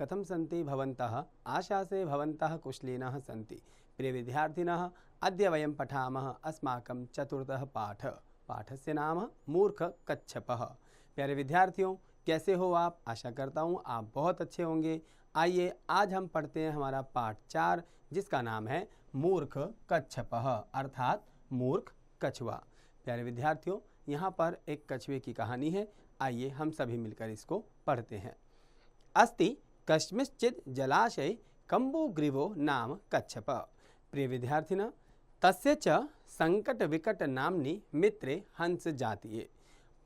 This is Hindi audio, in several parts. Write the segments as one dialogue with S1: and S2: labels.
S1: कथं सन्ति भवन्तः आशासे भवन्तः कुशलिनः सन्ति। प्रिय विद्यार्थिनः, अद्य वयं पठामः अस्माकं चतुर्थः पाठस्य नाम मूर्ख कच्छपः। प्यारे विद्यार्थियों, कैसे हो आप? आशा करता हूँ आप बहुत अच्छे होंगे। आइए आज हम पढ़ते हैं हमारा पाठ 4 जिसका नाम है मूर्ख कच्छपः अर्थात मूर्ख कछुआ। प्यारे विद्यार्थियों, यहाँ पर एक कछुए की कहानी है। आइए हम सभी मिलकर इसको पढ़ते हैं। अस्ति कस्मिंश्चित् जलाशये कम्बुग्रीवो नाम कच्छप। प्रिय विद्यार्थिनः, तस्य च संकट विकट नाम्नि मित्रे हंस जातीये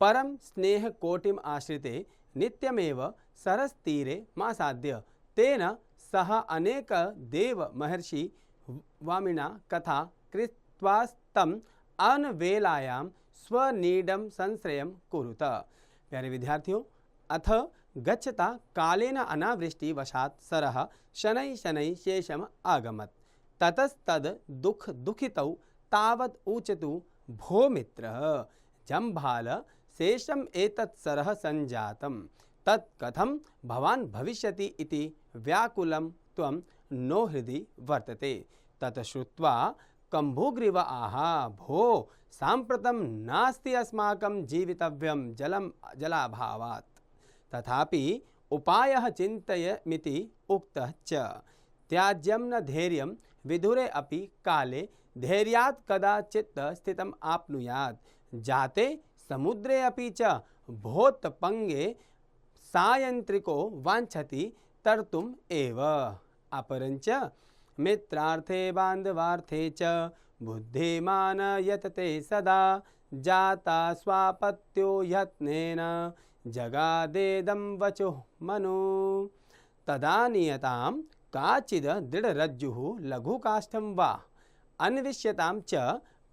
S1: परम स्नेह कोटिम आश्रिते नित्यमेव सरस्तीरे मासाद्य तेन सह अनेक देव महर्षि वामिना कथा कृत्वास्तम अनवेलायां स्वनीडम संश्रयम कुरुत। प्यारे विद्यार्थियों, अथ गच्छता कालेन अनावृष्टि वशात् सरः शनै शनै शेषम आगमत्। ततस्तद दुखितौ तावत् ऊचतु भो मित्रः जम्भाल शेषम एतत् सरः संजातम् तत् कथं भवान् भविष्यति इति व्याकुलं त्वं नो हृदि वर्तते। तत् श्रुत्वा कम्बुग्रीव आहा भो साम्प्रतं नास्ति अस्माकं जीवितव्यं जलाभावात् तथापि उपायः चिन्तयमिति उक्तः च। त्याज्यं न धैर्यं विधुरे अपि काले धैर्यात् कदाचित् स्थितम् आप्नुयात् जाते समुद्रे अपि च भोत्पंगे सायंत्रिको वाञ्छति तर्तुम् एव। अपरञ्च मित्रार्थे बान्धवार्थे च बुद्धिमान् यतते सदा जाता स्वापत्यो यत्नेन जगादेदं वचुः मनु। तदा नियतां काचिद् दृढरज्जुः लघुकाष्ठं वा अन्विष्यतां च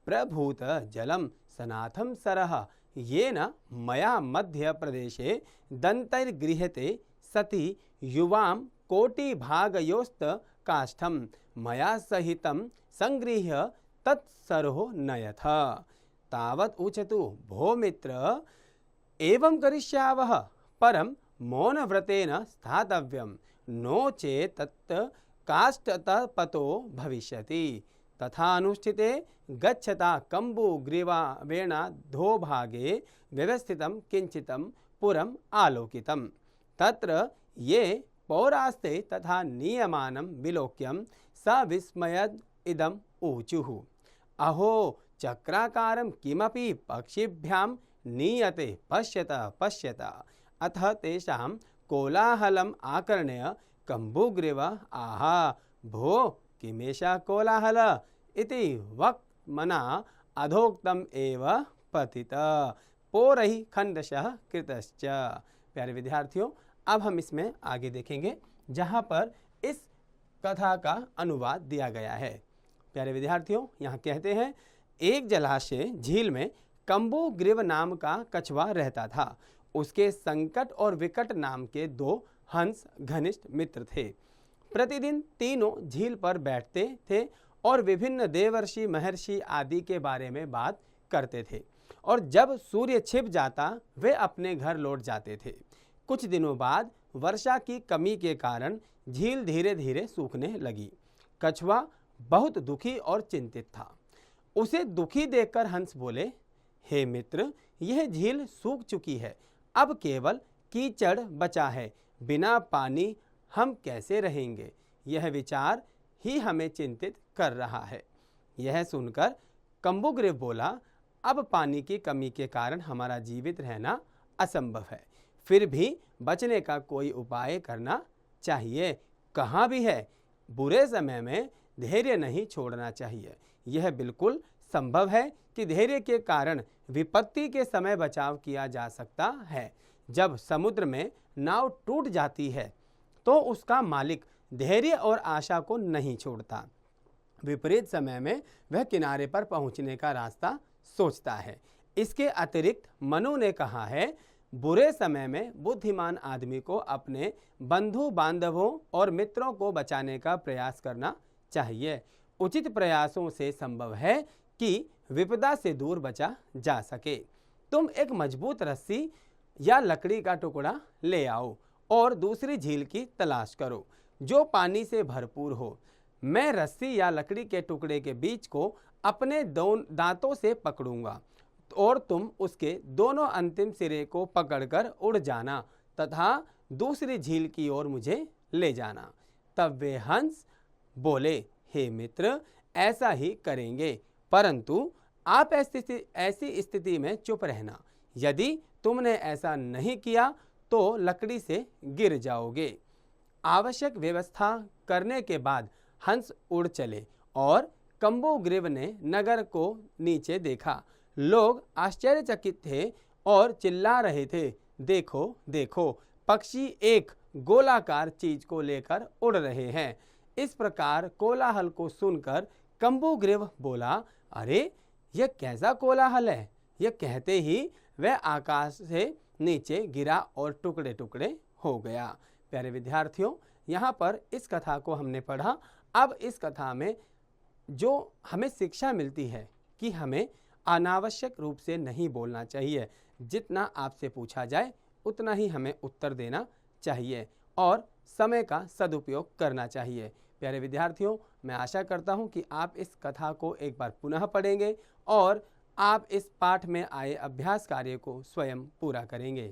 S1: प्रभूत जलं सनाथं सरः येन मया मध्य प्रदेशे दन्तैर्गृह्यते सति युवां कोटिभागयोस्त काष्ठं मया सहितं संगृह्य तत्सरो नयथ। तावत् उचतु भो मित्र एवं करिष्यावः परं मौनव्रतेन स्थातव्यं नो चेत् तत् काष्ठतः भविष्यति। तथा अनुष्ठिते गच्छता कम्बुग्रीवेणाधोभागे व्यवस्थितं किंचितं पुरम् आलोकितं। तत्र ये पौरास्ते तथा नीयमानं विलोक्यं सविस्मयद् इदम् ऊचुः अहो चक्राकारं किमपि पक्षिभ्यां नीयते पश्यत पश्यत। अथ तेषां कोलाहलम् आकर्ण्य कम्बुग्रीव आहा भो किमेषा कोलाहल इति वक्मना अधोक्तम् एव पतित पोरहि खंडशः कृतश्च। प्यारे विद्यार्थियों, अब हम इसमें आगे देखेंगे जहाँ पर इस कथा का अनुवाद दिया गया है। प्यारे विद्यार्थियों, यहाँ कहते हैं एक जलाशय झील में कम्बुग्रीव नाम का कछुआ रहता था। उसके संकट और विकट नाम के 2 हंस घनिष्ठ मित्र थे। प्रतिदिन तीनों झील पर बैठते थे और विभिन्न देवर्षि महर्षि आदि के बारे में बात करते थे और जब सूर्य छिप जाता वे अपने घर लौट जाते थे। कुछ दिनों बाद वर्षा की कमी के कारण झील धीरे धीरे सूखने लगी। कछुआ बहुत दुखी और चिंतित था। उसे दुखी देखकर हंस बोले, हे मित्र, यह झील सूख चुकी है, अब केवल कीचड़ बचा है, बिना पानी हम कैसे रहेंगे? यह विचार ही हमें चिंतित कर रहा है। यह सुनकर कम्बुग्रीव बोला, अब पानी की कमी के कारण हमारा जीवित रहना असंभव है, फिर भी बचने का कोई उपाय करना चाहिए। कहाँ भी है, बुरे समय में धैर्य नहीं छोड़ना चाहिए। यह बिल्कुल संभव है कि धैर्य के कारण विपत्ति के समय बचाव किया जा सकता है। जब समुद्र में नाव टूट जाती है तो उसका मालिक धैर्य और आशा को नहीं छोड़ता। विपरीत समय में वह किनारे पर पहुंचने का रास्ता सोचता है। इसके अतिरिक्त मनु ने कहा है, बुरे समय में बुद्धिमान आदमी को अपने बंधु बांधवों और मित्रों को बचाने का प्रयास करना चाहिए। उचित प्रयासों से संभव है कि विपदा से दूर बचा जा सके। तुम एक मजबूत रस्सी या लकड़ी का टुकड़ा ले आओ और दूसरी झील की तलाश करो जो पानी से भरपूर हो। मैं रस्सी या लकड़ी के टुकड़े के बीच को अपने दांतों से पकड़ूंगा और तुम उसके दोनों अंतिम सिरे को पकड़कर उड़ जाना तथा दूसरी झील की ओर मुझे ले जाना। तब वे हंस बोले, हे मित्र, ऐसा ही करेंगे, परंतु आप ऐसी स्थिति में चुप रहना। यदि तुमने ऐसा नहीं किया तो लकड़ी से गिर जाओगे। आवश्यक व्यवस्था करने के बाद हंस उड़ चले और कम्बुग्रीव ने नगर को नीचे देखा। लोग आश्चर्यचकित थे और चिल्ला रहे थे, देखो देखो, पक्षी एक गोलाकार चीज को लेकर उड़ रहे हैं। इस प्रकार कोलाहल को सुनकर कम्बुग्रीव बोला, अरे यह कैसा कोलाहल है। यह कहते ही वह आकाश से नीचे गिरा और टुकड़े टुकड़े हो गया। प्यारे विद्यार्थियों, यहाँ पर इस कथा को हमने पढ़ा। अब इस कथा में जो हमें शिक्षा मिलती है कि हमें अनावश्यक रूप से नहीं बोलना चाहिए। जितना आपसे पूछा जाए उतना ही हमें उत्तर देना चाहिए और समय का सदुपयोग करना चाहिए। प्यारे विद्यार्थियों, मैं आशा करता हूँ कि आप इस कथा को एक बार पुनः पढ़ेंगे और आप इस पाठ में आए अभ्यास कार्य को स्वयं पूरा करेंगे।